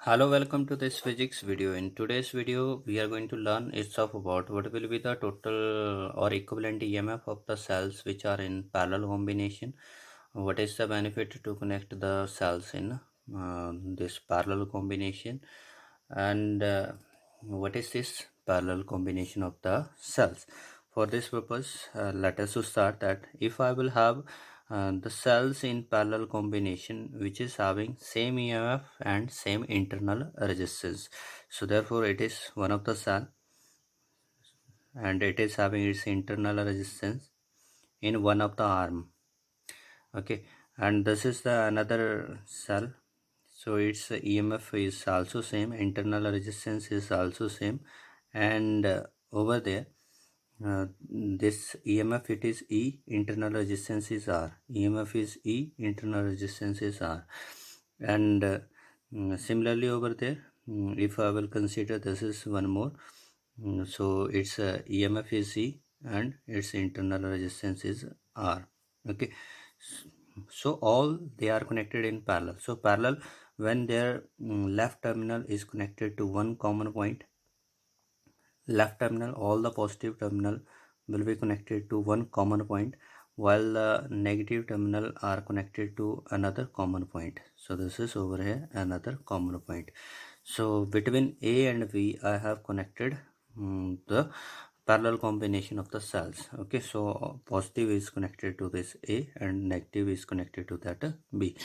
Hello, welcome to this physics video. In today's video, we are going to learn itself about what will be the total or equivalent EMF of the cells which are in parallel combination. What is the benefit to connect the cells in this parallel combination, and what is this parallel combination of the cells? For this purpose, let us to start that if I will have the cells in parallel combination which is having same EMF and same internal resistance, so therefore it is one of the cell and it is having its internal resistance in one of the arm. Okay, and this is the another cell, so its EMF is also same, internal resistance is also same, and over there this EMF it is E, internal resistance is R, EMF is E, internal resistance is R, and similarly over there, if I will consider this is one more, so its EMF is E and its internal resistance is R. Okay, so all they are connected in parallel. So parallel, when their left terminal is connected to one common point, left terminal, all the positive terminal will be connected to one common point, while the negative terminal are connected to another common point. So this is over here another common point. So between A and V I have connected the parallel combination of the cells. Okay, so positive is connected to this A and negative is connected to that B.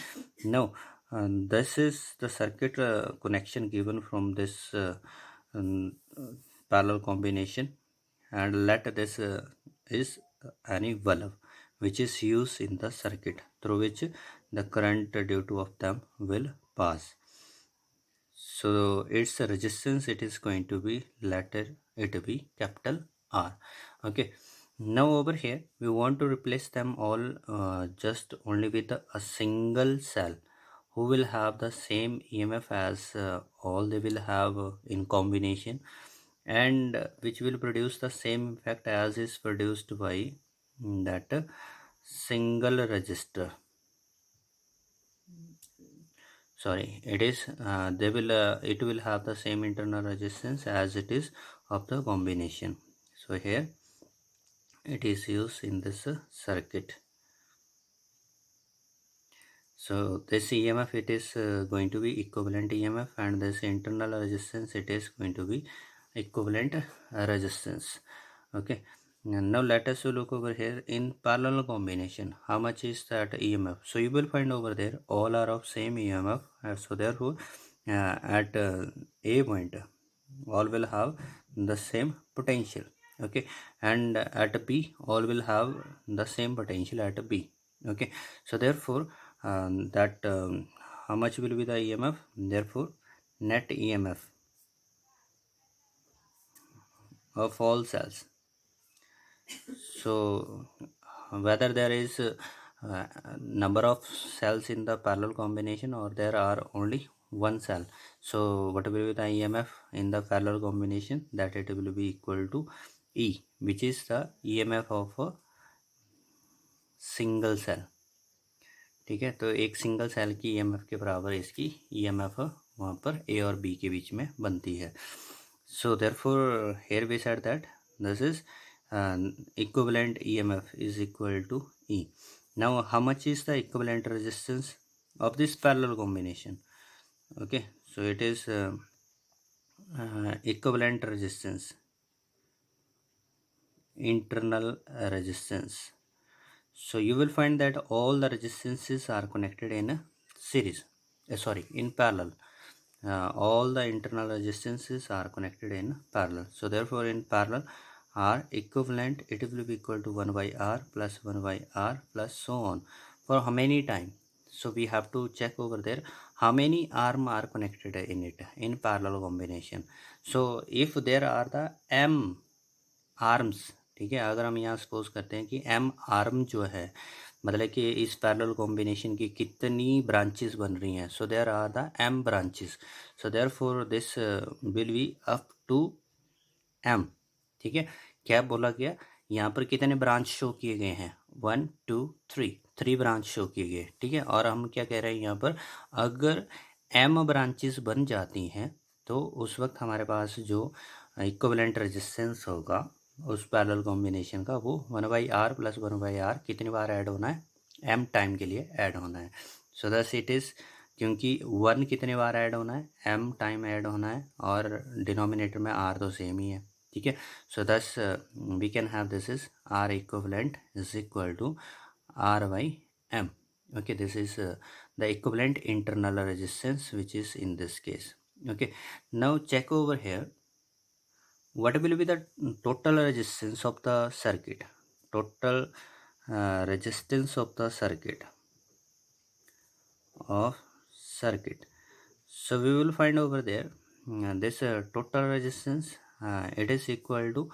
Now this is the circuit connection given from this um, parallel combination, and let this is any valve which is used in the circuit through which the current due to of them will pass. So its resistance it is going to be, let it be capital R. Okay, now over here we want to replace them all just only with a single cell who will have the same EMF as all they will have in combination, and which will produce the same effect as is produced by that single resistor. Sorry, it is they will it will have the same internal resistance as it is of the combination. So here it is used in this circuit. So this EMF it is going to be equivalent EMF, and this internal resistance it is going to be equivalent resistance. Okay, and now let us look over here in parallel combination. How much is that EMF? So you will find over there all are of same EMF, so therefore at A point all will have the same potential. Okay, and at B all will have the same potential at B. Okay, so therefore that how much will be the EMF? Therefore net EMF of all cells. So whether there is number of cells in the parallel combination or there are only one cell, so what will be the EMF in the parallel combination, that it will be equal to E, which is the EMF of a single cell. ठीक है, तो एक single cell की EMF के बराबर इसकी EMF वहाँ पर A और B के बीच में बनती है. So therefore here we said that this is equivalent EMF is equal to E. Now how much is the equivalent resistance of this parallel combination? Okay, so it is equivalent resistance, internal resistance. So you will find that all the resistances are connected in a series, in parallel. All the internal resistances are connected in parallel. So therefore in parallel R equivalent it will be equal to 1 by R plus 1 by R plus so on. For how many time? So we have to check over there how many arm are connected in it in parallel combination. So if there are the M arms, ठीक है, अगर हम यहाँ suppose करते हैं कि M arm जो है, मतलब कि इस पैरेलल कॉम्बिनेशन की कितनी ब्रांचेस बन रही हैं, so there are the M branches, so therefore this will be up to M. ठीक है, क्या बोला गया यहाँ पर कितने ब्रांच शो किए गए हैं, 1 2 3 ब्रांच शो किए गए. ठीक है, और हम क्या कह रहे हैं यहाँ पर, अगर m ब्रांचेस बन जाती हैं तो उस वक्त हमारे पास जो इक्विवेलेंट रेजिस्टेंस होगा उस पैरेलल कॉम्बिनेशन का वो 1/r प्लस 1/r कितनी बार ऐड होना है, m टाइम के लिए ऐड होना है। सो दस इट इज़, क्योंकि 1 कितनी बार ऐड होना है, m टाइम ऐड होना है और डिनोमिनेटर में r तो सेम ही है, ठीक है। So this we can have this is r equivalent is equal to r by m। Okay, this is the equivalent internal resistance which is in this case. Okay, now check over here what will be the total resistance of the circuit. Total resistance of the circuit so we will find over there this total resistance, it is equal to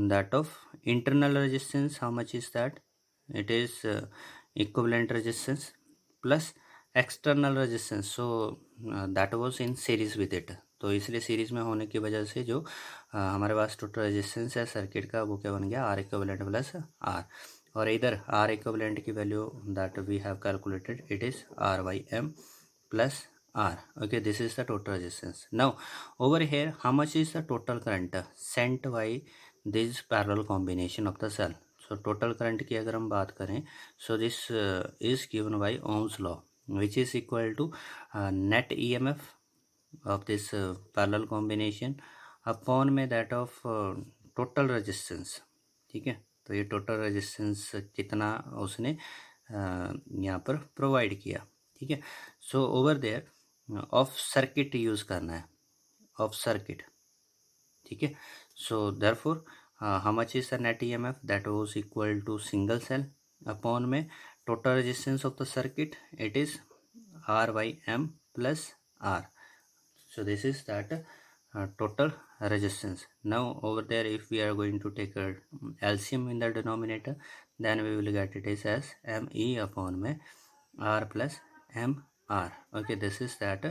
that of internal resistance. How much is that? It is equivalent resistance plus external resistance, so that was in series with it. तो इसलिए series में होने की वजह से जो हमारे पास total resistance है सर्किट का वो क्या बन गया, आर इक्विवेलेंट प्लस आर। और इधर आर इक्विवेलेंट की value that we have calculated, it is R by M plus R. Okay, this is the total resistance. Now over here how much is the total current sent by this parallel combination of the cell. So total current की अगर हम बात करें, so this is given by Ohm's law which is equal to net EMF of this parallel combination upon में that of total resistance, ठीक है। तो ये टोटल रेजिस्टेंस कितना उसने यहाँ पर प्रोवाइड किया, ठीक है। So over there of circuit use करना है, ऑफ सर्किट, ठीक है। So therefore how much is the net EMF that was equal to single cell upon में total resistance of the circuit, it is R by M plus R. So this is that total resistance. Now over there if we are going to take a LCM in the denominator, then we will get it is as ME upon में R plus MR. Okay, this is that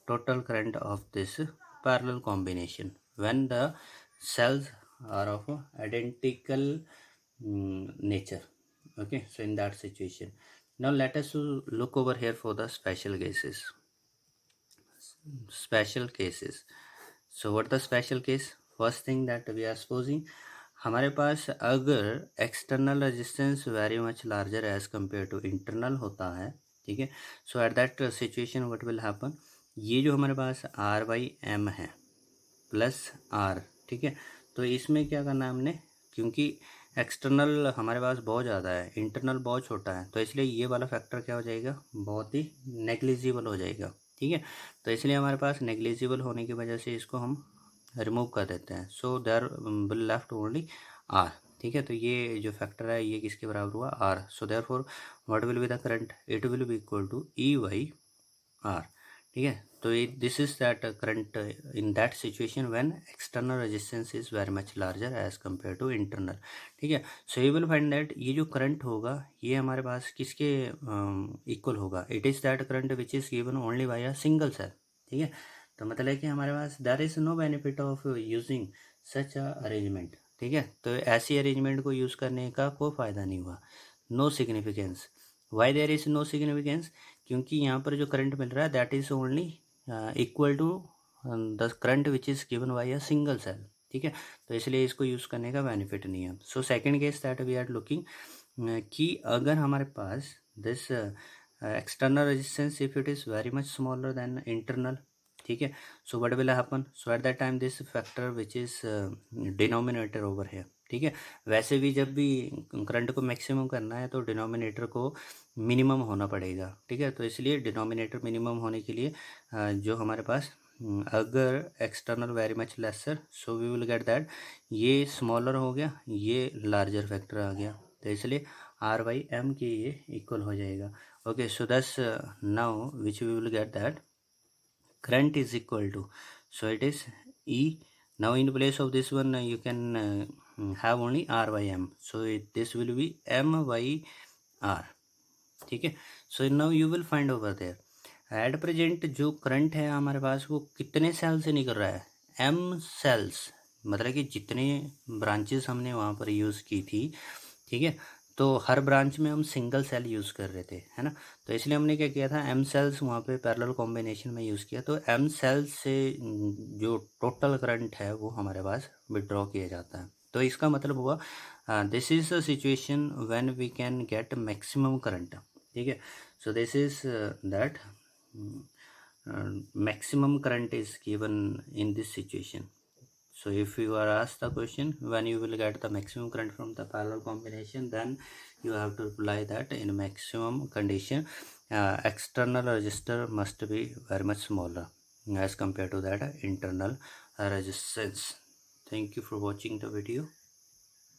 total current of this parallel combination when the cells are of identical nature. Okay, so in that situation, now let us look over here for the special cases. So what the special case? First thing that we are supposing हमारे पास अगर external resistance very much larger as compare to internal होता है, ठीक है। So at that situation what will happen, ये जो हमारे पास आर बाई एम है प्लस आर, ठीक है। तो इसमें क्या करना है हमने, क्योंकि एक्सटर्नल हमारे पास बहुत ज़्यादा है, इंटरनल बहुत छोटा है, तो इसलिए ये वाला फैक्टर क्या हो जाएगा, बहुत ही नेग्लिजिबल हो जाएगा, ठीक है। तो इसलिए हमारे पास नेग्लिजिबल होने की वजह से इसको हम रिमूव कर देते हैं। So there will left only R, ठीक है। तो ये जो फैक्टर है ये किसके बराबर हुआ, R. So therefore what will be the current, it will be equal to E by R, ठीक है। तो this is that current in that situation when external resistance is very much larger as compare to internal, ठीक है। So you will find that ये जो current होगा ये हमारे पास किसके इक्वल होगा, it is that current which is given only by a single cell, ठीक है। तो मतलब है कि हमारे पास there is no benefit of using such a arrangement, ठीक है। तो ऐसी अरेंजमेंट को यूज़ करने का कोई फ़ायदा नहीं हुआ, no significance. Why there is no significance, क्योंकि यहाँ पर जो करंट मिल रहा है that is only equal to the current which is given by a single cell, ठीक है। तो इसलिए इसको यूज़ करने का बेनिफिट नहीं है। So second case that we are looking कि अगर हमारे पास this external resistance if it is very much smaller than internal, ठीक है। So what will happen, so at that time this factor which is denominator over है, ठीक है। वैसे भी जब भी करंट को मैक्सिमम करना है तो डिनोमिनेटर को मिनिमम होना पड़ेगा, ठीक है। तो इसलिए डिनोमिनेटर मिनिमम होने के लिए जो हमारे पास अगर external very much lesser, so we will get that ये स्मॉलर हो गया, ये लार्जर फैक्टर आ गया, तो इसलिए आर बाई एम के ये इक्वल हो जाएगा। Okay, so this now which we will get that current is equal to, so it is E. Now in place of this one you can have only R by M, so this will be M by R, ठीक है। So now you will find over there at present जो current है हमारे पास वो कितने cell से निकल रहा है, M सेल्स, मतलब कि जितने ब्रांचेस हमने वहाँ पर यूज़ की थी, ठीक है। तो हर ब्रांच में हम सिंगल सेल यूज़ कर रहे थे, है ना। तो इसलिए हमने क्या किया था, एम सेल्स वहाँ पे पैरेलल कॉम्बिनेशन में यूज़ किया। तो एम सेल्स से जो टोटल करंट है वो हमारे पास विड्रॉ किया जाता है। तो इसका मतलब हुआ this is a situation when we can get maximum current, ठीक है। So this is that maximum current is given in this situation. So if you are asked the question when you will get the maximum current from the parallel combination, then you have to reply that in maximum condition external resistor must be very much smaller as compared to that internal resistance. Thank you for watching the video.